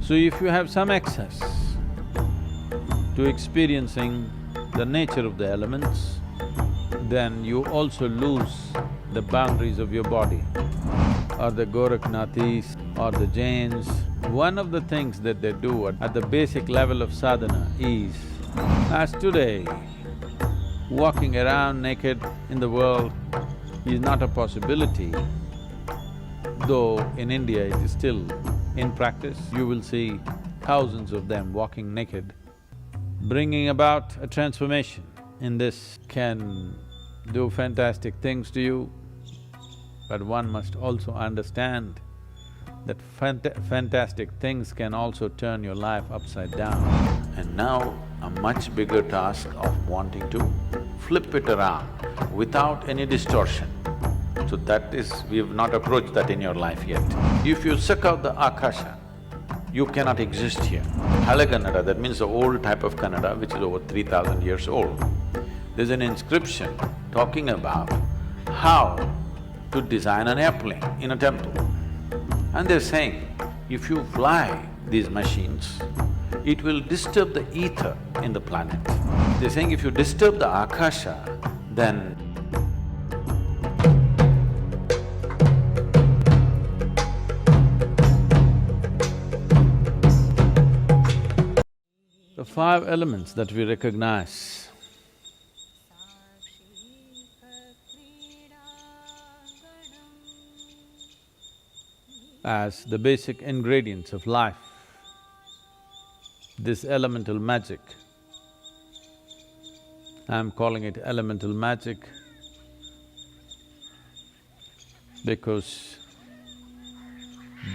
So if you have some access to experiencing the nature of the elements, then you also lose the boundaries of your body. Or the Gorakhnathis or the Jains, one of the things that they do at the basic level of sadhana is, as today, walking around naked in the world is not a possibility, though in India it is still in practice. You will see thousands of them walking naked. Bringing about a transformation in this can do fantastic things to you, but one must also understand that fantastic things can also turn your life upside down. And now a much bigger task of wanting to flip it around without any distortion. So that is… we've not approached that in your life yet. If you suck out the Akasha, you cannot exist here. Hale Kannada, that means the old type of Kannada which is over 3,000 years old. There's an inscription talking about how to design an airplane in a temple. And they're saying, if you fly these machines, it will disturb the ether in the planet. They're saying if you disturb the Akasha, then the five elements that we recognize as the basic ingredients of life, this elemental magic, I'm calling it elemental magic because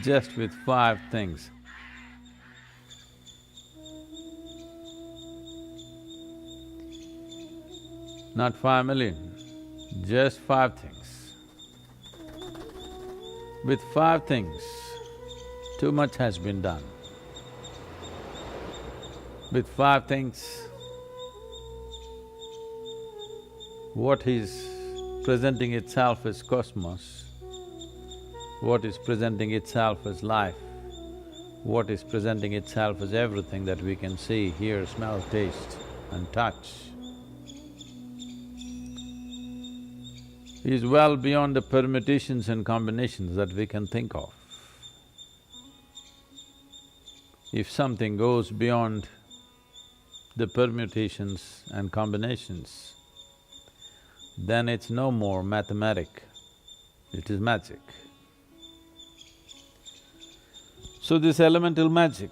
just with five things, not 5 million, just 5 things. With 5 things, too much has been done. With 5 things, what is presenting itself as cosmos, what is presenting itself as life, what is presenting itself as everything that we can see, hear, smell, taste and touch, is well beyond the permutations and combinations that we can think of. If something goes beyond the permutations and combinations, then it's no more mathematic, it is magic. So this elemental magic,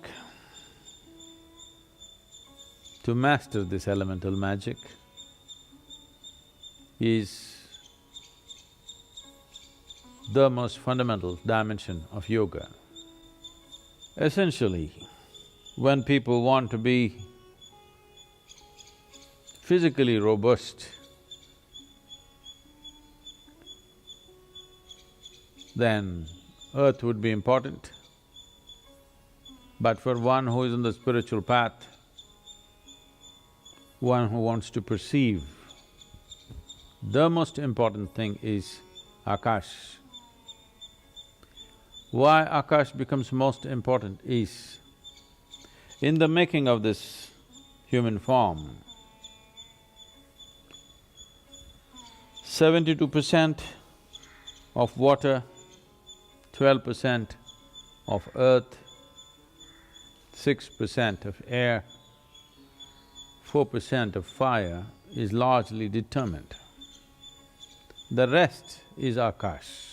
to master this elemental magic is the most fundamental dimension of yoga. Essentially, when people want to be physically robust, then earth would be important. But for one who is on the spiritual path, one who wants to perceive, the most important thing is Akash. Why Akash becomes most important is, in the making of this human form, 72% of water, 12% of earth, 6% of air, 4% of fire is largely determined. The rest is Akash.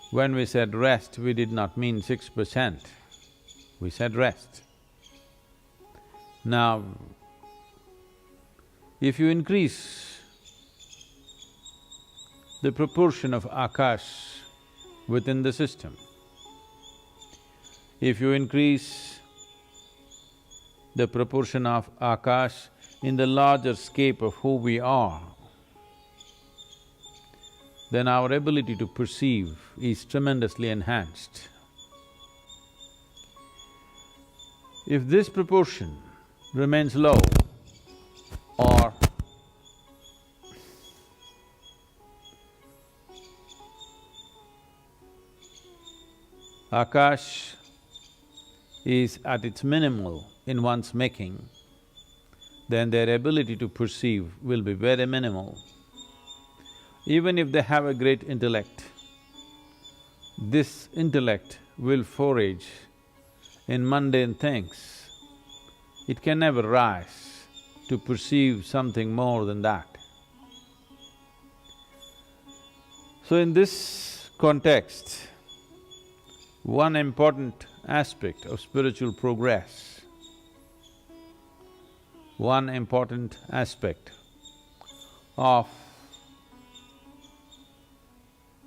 When we said rest, we did not mean 6%, we said rest. Now, if you increase the proportion of Akash within the system, if you increase the proportion of Akash in the larger scape of who we are, then our ability to perceive is tremendously enhanced. If this proportion remains low or Akash is at its minimal in one's making, then their ability to perceive will be very minimal. Even if they have a great intellect, this intellect will forage in mundane things. It can never rise to perceive something more than that. So in this context, one important aspect of spiritual progress, one important aspect of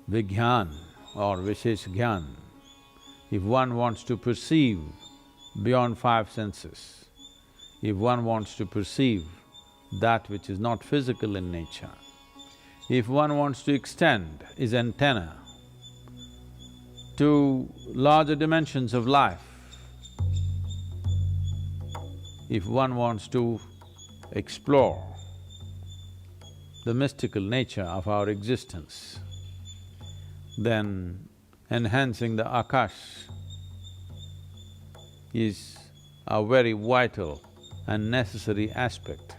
Vigyan or Vishesh Gyan, if one wants to perceive beyond five senses, if one wants to perceive that which is not physical in nature, if one wants to extend his antenna to larger dimensions of life, if one wants to explore the mystical nature of our existence, then enhancing the Akash is a very vital and necessary aspect.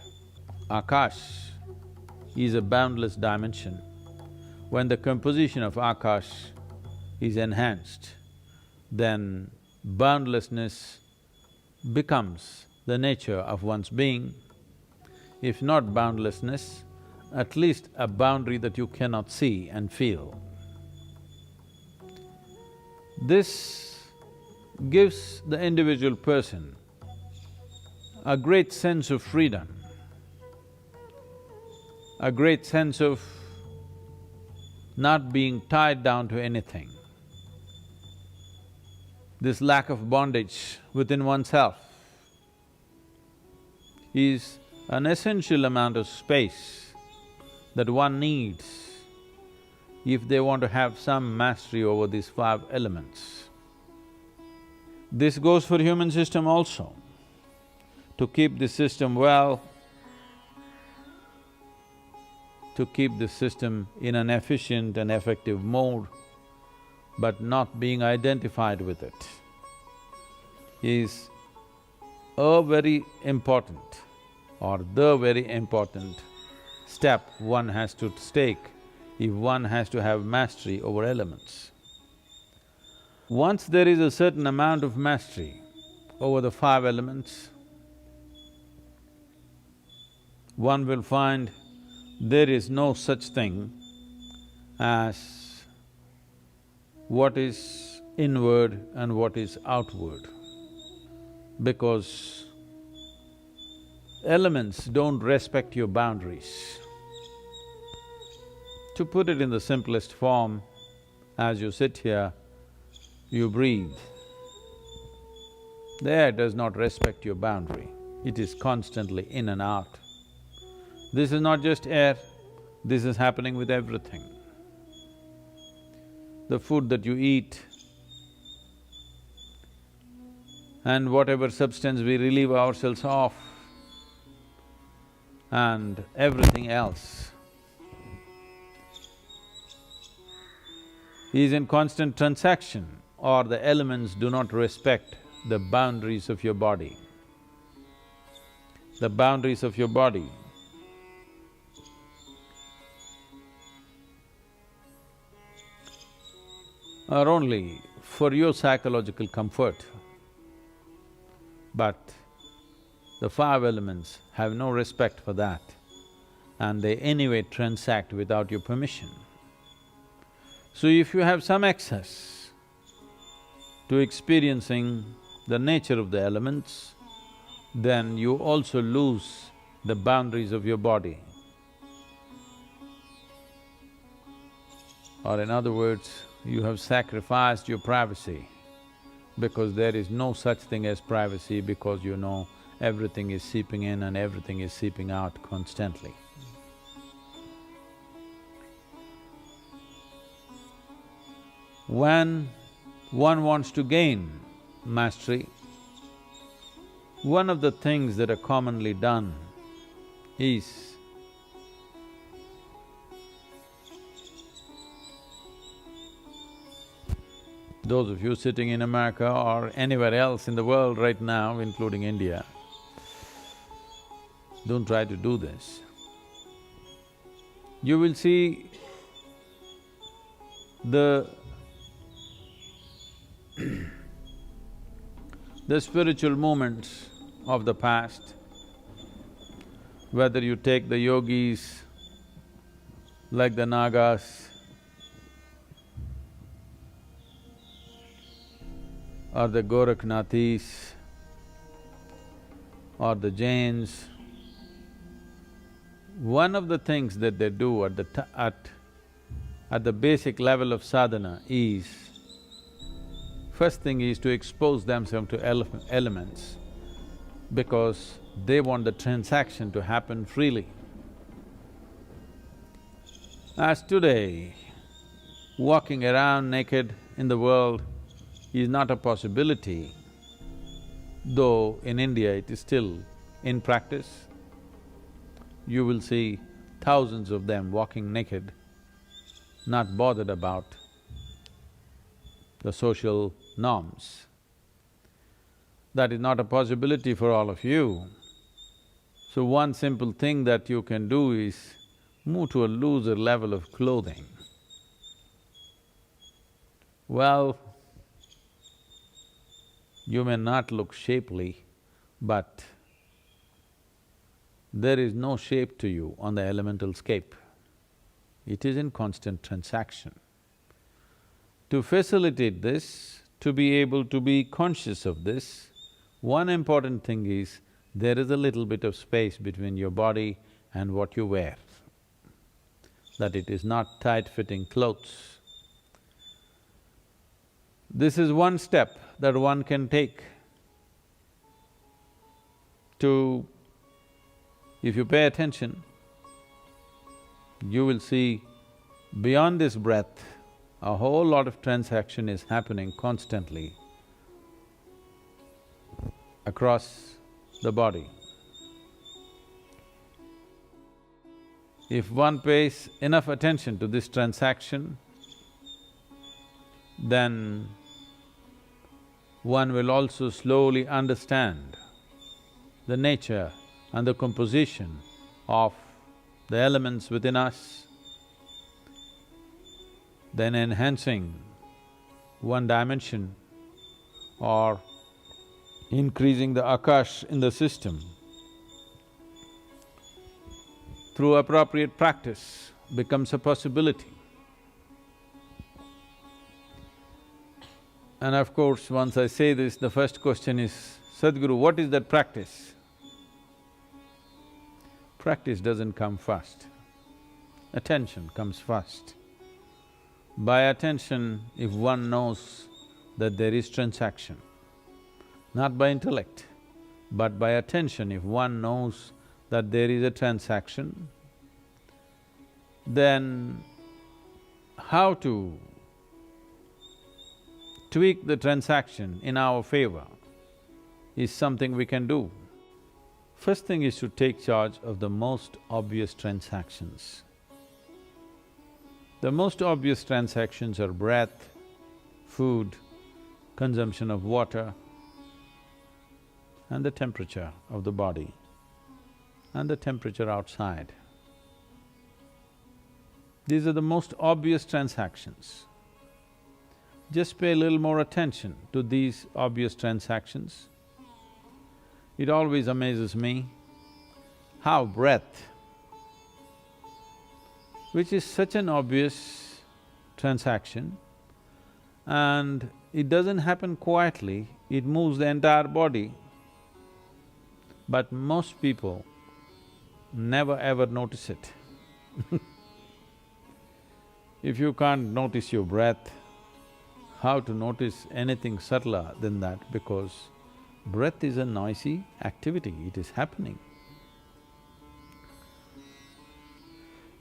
Akash is a boundless dimension. When the composition of Akash is enhanced, then boundlessness becomes the nature of one's being. If not boundlessness, at least a boundary that you cannot see and feel. This gives the individual person a great sense of freedom, a great sense of not being tied down to anything. This lack of bondage within oneself is an essential amount of space that one needs if they want to have some mastery over these five elements. This goes for human system also. To keep this system well, to keep this system in an efficient and effective mode, but not being identified with it, is a very important or the very important step one has to take if one has to have mastery over elements. Once there is a certain amount of mastery over the five elements, one will find there is no such thing as what is inward and what is outward, because elements don't respect your boundaries. To put it in the simplest form, as you sit here, you breathe. The air does not respect your boundary, it is constantly in and out. This is not just air, this is happening with everything. The food that you eat and whatever substance we relieve ourselves of and everything else is in constant transaction, or the elements do not respect the boundaries of your body. The boundaries of your body are only for your psychological comfort, but the five elements have no respect for that, and they anyway transact without your permission. So if you have some access to experiencing the nature of the elements, then you also lose the boundaries of your body. Or in other words, you have sacrificed your privacy, because there is no such thing as privacy, because you know everything is seeping in and everything is seeping out constantly. When one wants to gain mastery, one of the things that are commonly done is Those of you sitting in America or anywhere else in the world right now, including India, don't try to do this. You will see the the spiritual movements of the past, whether you take the yogis like the Nagas or the Gorakhnathis or the Jains, one of the things that they do at the basic level of sadhana is, first thing is to expose themselves to elements because they want the transaction to happen freely. As today, walking around naked in the world is not a possibility, though in India it is still in practice. You will see thousands of them walking naked, not bothered about the social norms. That is not a possibility for all of you. So one simple thing that you can do is move to a looser level of clothing. Well, you may not look shapely, but there is no shape to you on the elemental scape. It is in constant transaction. To facilitate this, to be able to be conscious of this, one important thing is there is a little bit of space between your body and what you wear, that it is not tight-fitting clothes. This is one step that one can take to… If you pay attention, you will see beyond this breath, a whole lot of transaction is happening constantly across the body. If one pays enough attention to this transaction, then one will also slowly understand the nature and the composition of the elements within us, then enhancing one dimension or increasing the Akash in the system through appropriate practice becomes a possibility. And of course, once I say this, the first question is, Sadhguru, what is that practice? Practice doesn't come first, attention comes first. By attention, if one knows that there is transaction, not by intellect, but by attention, if one knows that there is a transaction, then how to tweak the transaction in our favor is something we can do. First thing is to take charge of the most obvious transactions. The most obvious transactions are breath, food, consumption of water, and the temperature of the body, and the temperature outside. These are the most obvious transactions. Just pay a little more attention to these obvious transactions. It always amazes me how breath, which is such an obvious transaction, and it doesn't happen quietly, it moves the entire body. But most people never ever notice it. If you can't notice your breath, how to notice anything subtler than that, because breath is a noisy activity, it is happening.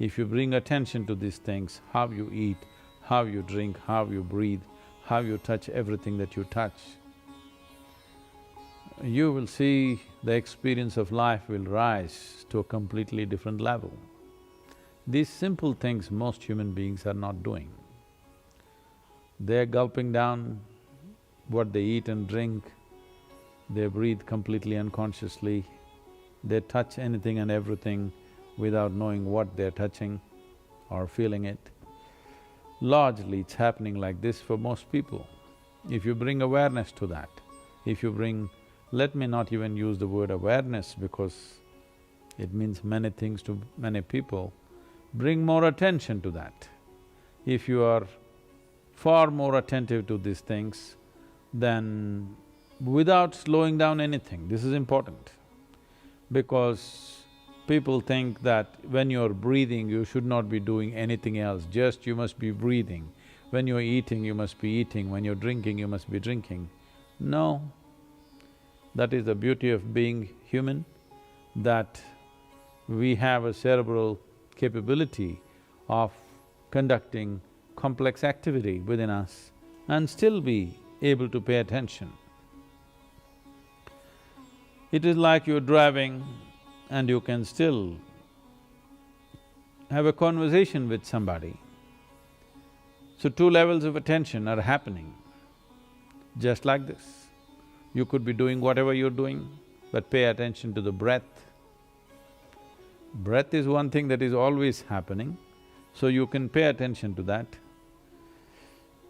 If you bring attention to these things, how you eat, how you drink, how you breathe, how you touch everything that you touch, you will see the experience of life will rise to a completely different level. These simple things most human beings are not doing. They're gulping down what they eat and drink, they breathe completely unconsciously, they touch anything and everything without knowing what they're touching or feeling it. Largely it's happening like this for most people. If you bring awareness to that, if you bring… let me not even use the word awareness because it means many things to many people, bring more attention to that. If you are far more attentive to these things, then without slowing down anything, this is important. Because people think that when you're breathing, you should not be doing anything else, just you must be breathing. When you're eating, you must be eating, when you're drinking, you must be drinking. No, that is the beauty of being human, that we have a cerebral capability of conducting complex activity within us and still be able to pay attention. It is like you're driving and you can still have a conversation with somebody. So two levels of attention are happening, just like this. You could be doing whatever you're doing, but pay attention to the breath. Breath is one thing that is always happening, so you can pay attention to that.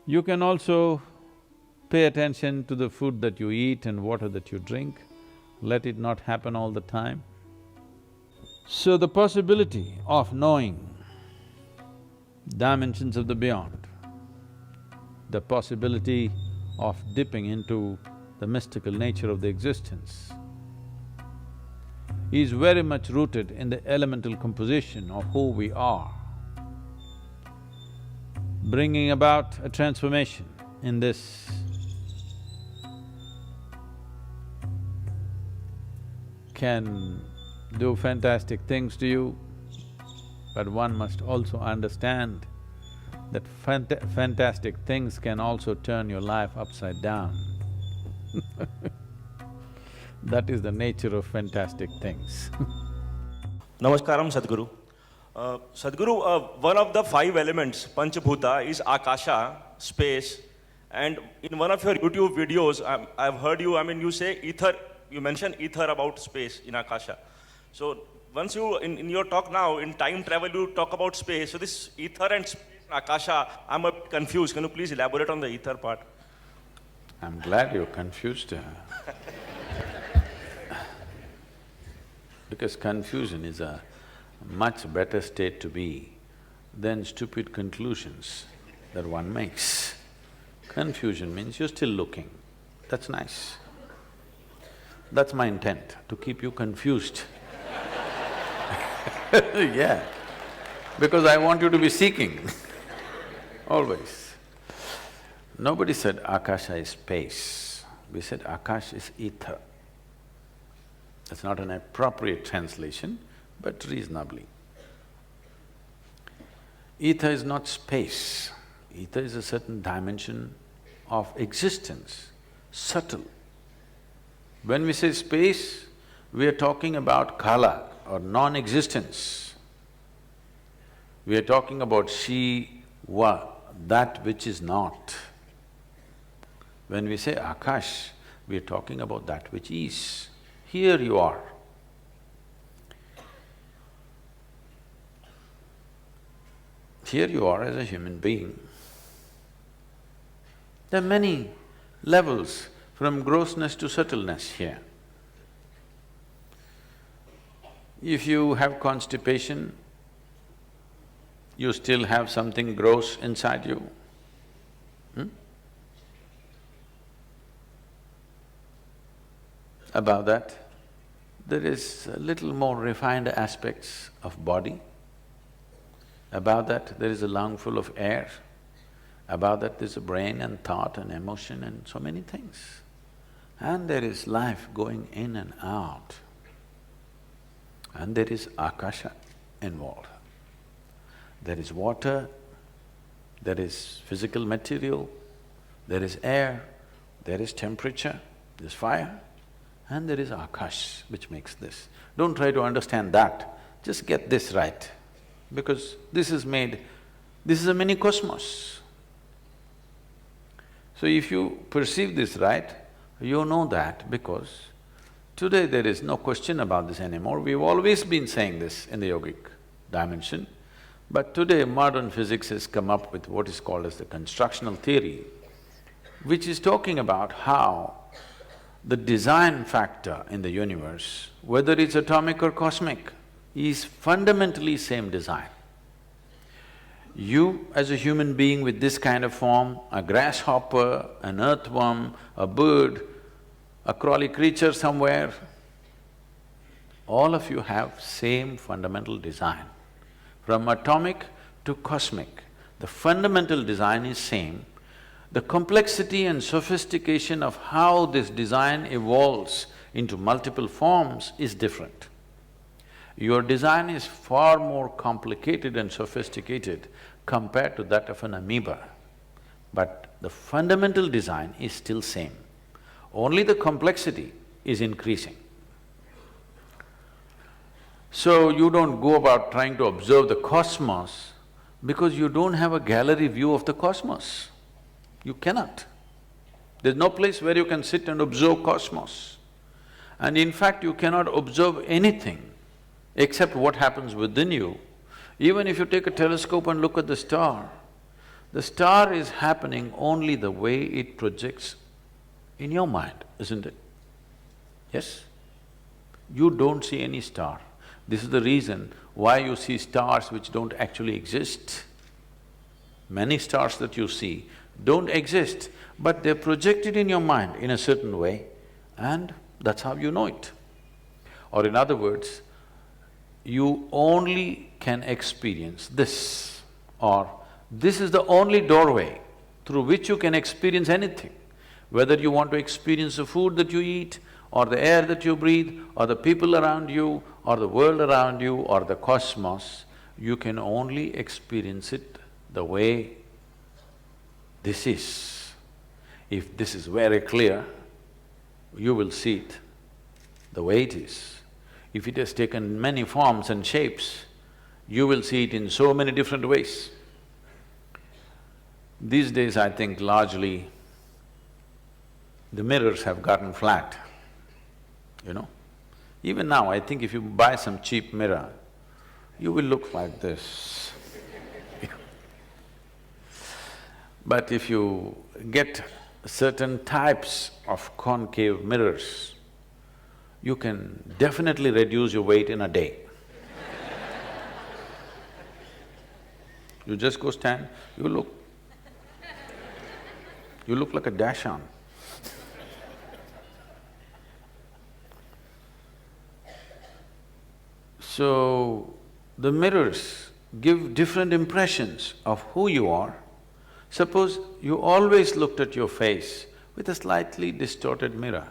You can also pay attention to the food that you eat and water that you drink. Let it not happen all the time. So the possibility of knowing dimensions of the beyond, the possibility of dipping into the mystical nature of the existence is very much rooted in the elemental composition of who we are. Bringing about a transformation in this can do fantastic things to you, but one must also understand that fantastic things can also turn your life upside down. That is the nature of fantastic things. Namaskaram, Sadhguru. Sadhguru, one of the 5 elements, Panchabhuta, is Akasha, space, and in one of your YouTube videos, I've heard you, you say ether, you mention ether about space in Akasha. So once you, in your talk now, in time travel, you talk about space. So this ether and space in Akasha, I'm a bit confused. Can you please elaborate on the ether part? I'm glad you're confused. Because confusion is a much better state to be than stupid conclusions that one makes. Confusion means you're still looking, that's nice. That's my intent, to keep you confused. Yeah, because I want you to be seeking, always. Nobody said Akasha is space, we said Akash is ether. That's not an appropriate translation, but reasonably. Ether is not space, ether is a certain dimension of existence, subtle. When we say space, we are talking about kala or non-existence. We are talking about Shiva, that which is not. When we say Akash, we are talking about that which is. Here you are. Here you are as a human being. There are many levels from grossness to subtleness here. If you have constipation, you still have something gross inside you. Above that, there is a little more refined aspects of body. Above that, there is a lung full of air. Above that, there's a brain and thought and emotion and so many things. And there is life going in and out. And there is Akasha involved. There is water, there is physical material, there is air, there is temperature, there's fire, and there is Akash which makes this. Don't try to understand that, just get this right, because this is a mini cosmos. So if you perceive this right, you know that because today there is no question about this anymore. We've always been saying this in the yogic dimension, but today modern physics has come up with what is called as the constructional theory, which is talking about how the design factor in the universe, whether it's atomic or cosmic, is fundamentally same design. You as a human being with this kind of form, a grasshopper, an earthworm, a bird, a crawly creature somewhere, all of you have same fundamental design. From atomic to cosmic, the fundamental design is same. The complexity and sophistication of how this design evolves into multiple forms is different. Your design is far more complicated and sophisticated compared to that of an amoeba, but the fundamental design is still same. Only the complexity is increasing. So you don't go about trying to observe the cosmos because you don't have a gallery view of the cosmos. You cannot. There's no place where you can sit and observe cosmos. And in fact, you cannot observe anything except what happens within you. Even if you take a telescope and look at the star is happening only the way it projects in your mind, isn't it? Yes? You don't see any star. This is the reason why you see stars which don't actually exist. Many stars that you see don't exist, but they're projected in your mind in a certain way and that's how you know it. Or in other words, you only can experience this, or this is the only doorway through which you can experience anything. Whether you want to experience the food that you eat, or the air that you breathe, or the people around you, or the world around you, or the cosmos, you can only experience it the way this is. If this is very clear, you will see it the way it is. If it has taken many forms and shapes, you will see it in so many different ways. These days, I think largely the mirrors have gotten flat, you know. Even now, I think if you buy some cheap mirror, you will look like this. But if you get certain types of concave mirrors, you can definitely reduce your weight in a day. You just go stand, you look like a dash-on. So, the mirrors give different impressions of who you are. Suppose you always looked at your face with a slightly distorted mirror.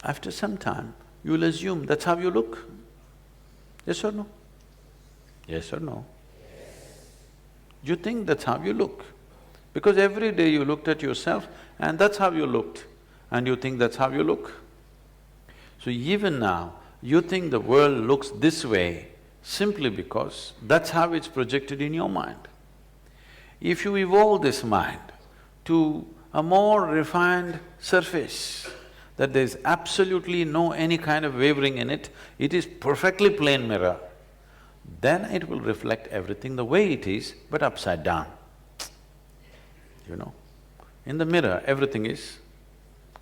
After some time, you will assume that's how you look. Yes or no? Yes or no? You think that's how you look. Because every day you looked at yourself and that's how you looked, and you think that's how you look. So even now, you think the world looks this way simply because that's how it's projected in your mind. If you evolve this mind to a more refined surface, that there's absolutely no any kind of wavering in it, it is perfectly plain mirror, then it will reflect everything the way it is, but upside down. You know, in the mirror, everything is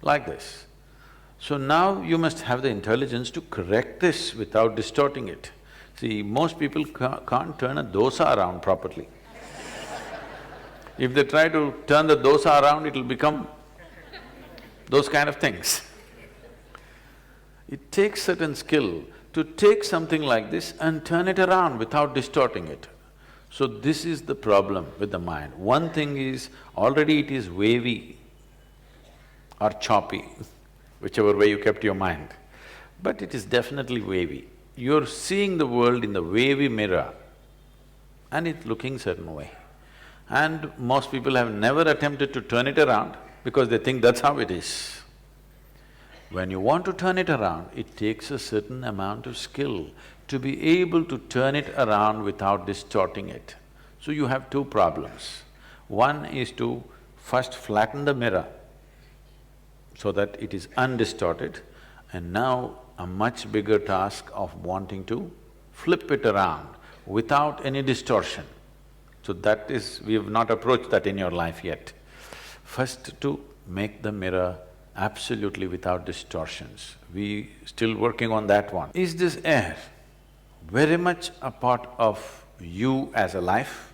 like this. So now you must have the intelligence to correct this without distorting it. See, most people can't turn a dosa around properly. If they try to turn the dosa around, it'll become those kind of things. It takes certain skill to take something like this and turn it around without distorting it. So this is the problem with the mind. One thing is, already it is wavy or choppy, whichever way you kept your mind, but it is definitely wavy. You're seeing the world in the wavy mirror and it's looking certain way. And most people have never attempted to turn it around because they think that's how it is. When you want to turn it around, it takes a certain amount of skill to be able to turn it around without distorting it. So you have two problems. One is to First flatten the mirror so that it is undistorted, and now a much bigger task of wanting to flip it around without any distortion. So that is… we have not approached that in your life yet. First to make the mirror absolutely without distortions. We still working on that one. Is this air very much a part of you as a life?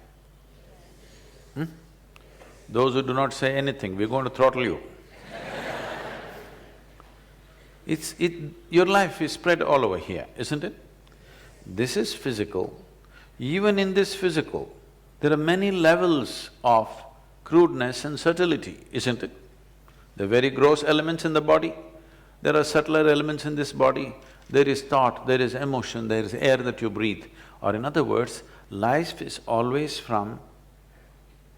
Those who do not say anything, we're going to throttle you. Your life is spread all over here, isn't it? This is physical. Even in this physical, there are many levels of crudeness and subtlety, isn't it? There are very gross elements in the body, there are subtler elements in this body, there is thought, there is emotion, there is air that you breathe. Or in other words, life is always from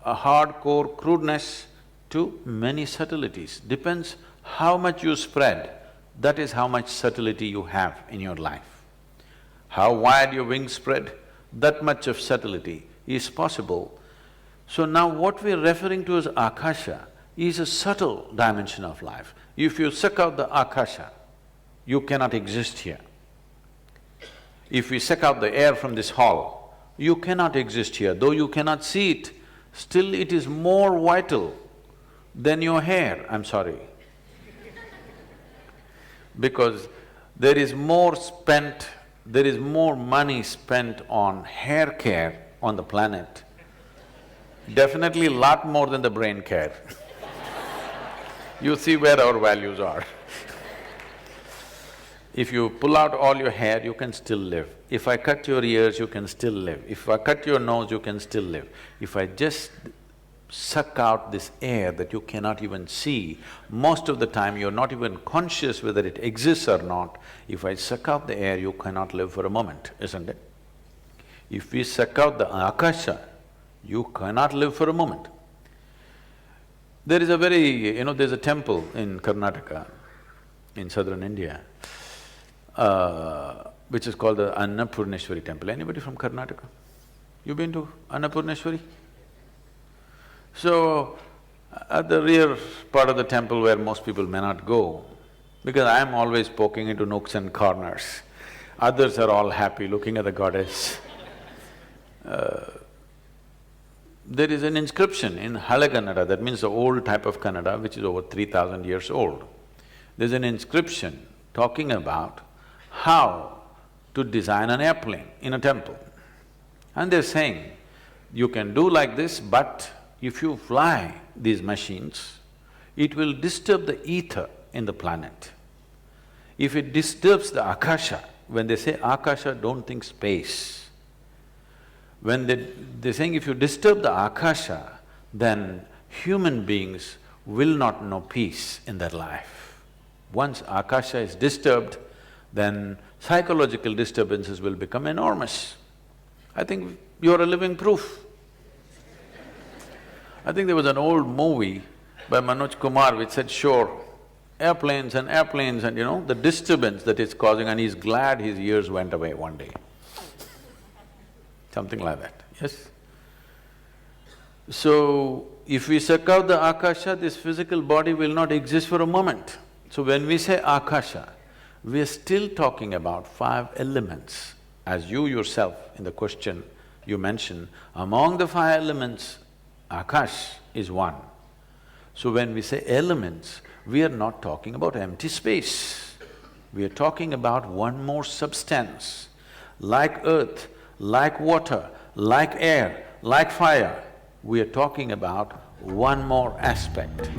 a hardcore crudeness to many subtleties. Depends how much you spread, that is how much subtlety you have in your life. How wide your wings spread, that much of subtlety is possible. So now what we're referring to as Akasha is a subtle dimension of life. If you suck out the Akasha, you cannot exist here. If we suck out the air from this hall, you cannot exist here. Though you cannot see it, still it is more vital than your hair, I'm sorry. Because there is more money spent on hair care on the planet, definitely a lot more than the brain care. You see where our values are. If you pull out all your hair, you can still live. If I cut your ears, you can still live. If I cut your nose, you can still live. If I just suck out this air that you cannot even see, most of the time you're not even conscious whether it exists or not. If I suck out the air, you cannot live for a moment, isn't it? If we suck out the Akasha, you cannot live for a moment. There is a there's a temple in Karnataka, in southern India, which is called the Annapurneshwari temple. Anybody from Karnataka? You been to Annapurneshwari? So, at the rear part of the temple where most people may not go, because I'm always poking into nooks and corners, others are all happy looking at the goddess. There is an inscription in Hale Kannada, that means the old type of Kannada, which is over 3,000 years old. There's an inscription talking about how to design an airplane in a temple. And they're saying, you can do like this, but if you fly these machines, it will disturb the ether in the planet. If it disturbs the Akasha, when they say Akasha, don't think space. When they're saying if you disturb the Akasha, then human beings will not know peace in their life. Once Akasha is disturbed, then psychological disturbances will become enormous. I think you're a living proof. I think there was an old movie by Manoj Kumar which said, sure, airplanes and the disturbance that it's causing, and he's glad his ears went away one day. Something like that, yes? So, if we suck out the Akasha, this physical body will not exist for a moment. So when we say Akasha, we are still talking about 5 elements. As you yourself in the question you mentioned, among the 5 elements, Akash is one. So when we say elements, we are not talking about empty space. We are talking about one more substance, like earth, like water, like air, like fire. We are talking about one more aspect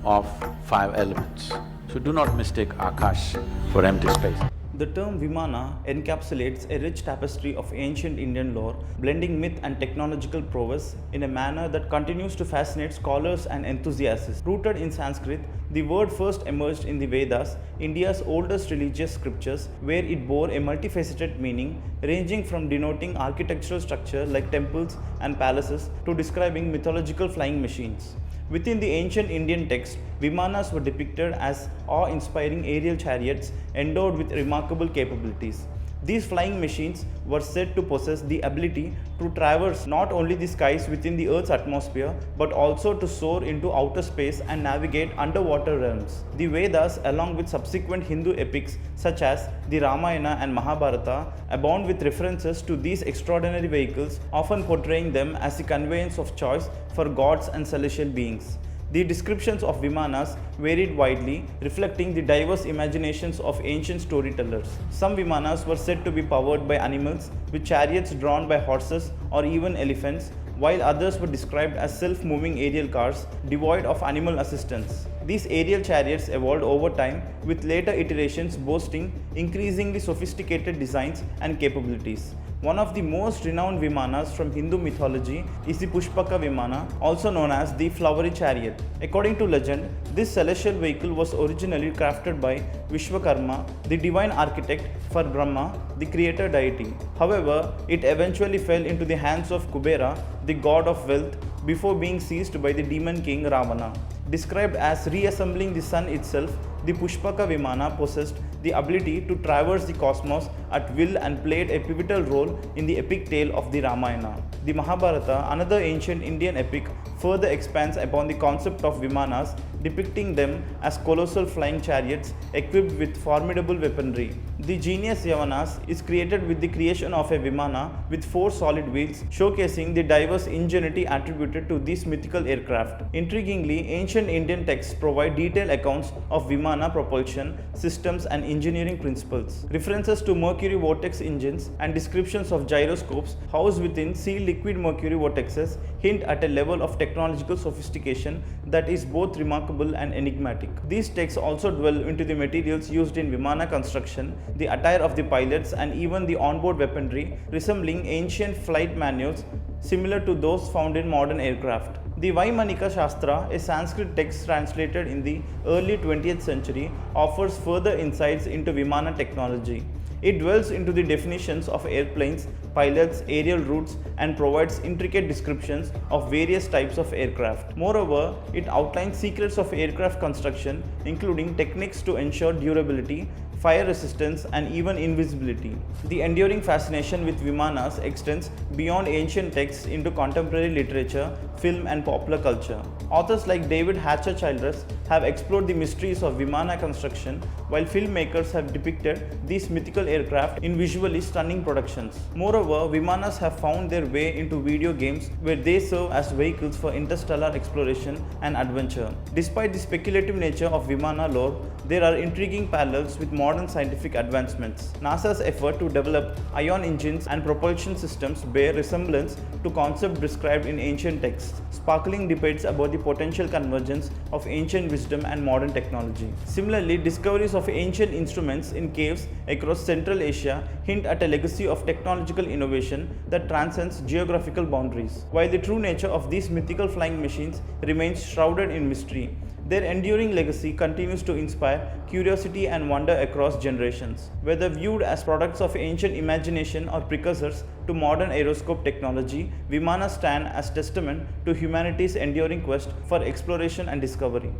of 5 elements. So do not mistake Akash for empty space. The term Vimana encapsulates a rich tapestry of ancient Indian lore, blending myth and technological prowess in a manner that continues to fascinate scholars and enthusiasts. Rooted in Sanskrit, the word first emerged in the Vedas, India's oldest religious scriptures, where it bore a multifaceted meaning, ranging from denoting architectural structure like temples and palaces to describing mythological flying machines. Within the ancient Indian text, vimanas were depicted as awe-inspiring aerial chariots endowed with remarkable capabilities. These flying machines were said to possess the ability to traverse not only the skies within the Earth's atmosphere but also to soar into outer space and navigate underwater realms. The Vedas, along with subsequent Hindu epics such as the Ramayana and Mahabharata, abound with references to these extraordinary vehicles, often portraying them as the conveyance of choice for gods and celestial beings. The descriptions of vimanas varied widely, reflecting the diverse imaginations of ancient storytellers. Some vimanas were said to be powered by animals, with chariots drawn by horses or even elephants, while others were described as self-moving aerial cars devoid of animal assistance. These aerial chariots evolved over time, with later iterations boasting increasingly sophisticated designs and capabilities. One of the most renowned vimanas from Hindu mythology is the Pushpaka Vimana, also known as the Flowery Chariot. According to legend, this celestial vehicle was originally crafted by Vishwakarma, the divine architect for Brahma, the creator deity. However, it eventually fell into the hands of Kubera, the god of wealth, before being seized by the demon king Ravana. Described as reassembling the sun itself, the Pushpaka Vimana possessed the ability to traverse the cosmos at will and played a pivotal role in the epic tale of the Ramayana. The Mahabharata, another ancient Indian epic, further expands upon the concept of vimanas, depicting them as colossal flying chariots equipped with formidable weaponry. The genius Yavanas is created with the creation of a vimana with 4 solid wheels, showcasing the diverse ingenuity attributed to these mythical aircraft. Intriguingly, ancient Indian texts provide detailed accounts of vimana propulsion systems and engineering principles. References to mercury vortex engines and descriptions of gyroscopes housed within sealed liquid mercury vortexes hint at a level of technological sophistication that is both remarkable and enigmatic. These texts also dwell into the materials used in vimana construction, the attire of the pilots, and even the onboard weaponry, resembling ancient flight manuals similar to those found in modern aircraft. The Vaimanika Shastra, a Sanskrit text translated in the early 20th century, offers further insights into Vimana technology. It dwells into the definitions of airplanes, pilots, aerial routes, and provides intricate descriptions of various types of aircraft. Moreover, it outlines secrets of aircraft construction, including techniques to ensure durability, fire resistance, and even invisibility. The enduring fascination with vimanas extends beyond ancient texts into contemporary literature, film, and popular culture. Authors like David Hatcher Childress have explored the mysteries of vimana construction, while filmmakers have depicted these mythical aircraft in visually stunning productions. Moreover, vimanas have found their way into video games where they serve as vehicles for interstellar exploration and adventure. Despite the speculative nature of vimana lore, there are intriguing parallels with modern scientific advancements. NASA's effort to develop ion engines and propulsion systems bear resemblance to concepts described in ancient texts, sparkling debates about the potential convergence of ancient wisdom and modern technology. Similarly, discoveries of ancient instruments in caves across Central Asia hint at a legacy of technological innovation that transcends geographical boundaries. While the true nature of these mythical flying machines remains shrouded in mystery, their enduring legacy continues to inspire curiosity and wonder across generations. Whether viewed as products of ancient imagination or precursors to modern aeroscope technology, vimanas stand as testament to humanity's enduring quest for exploration and discovery.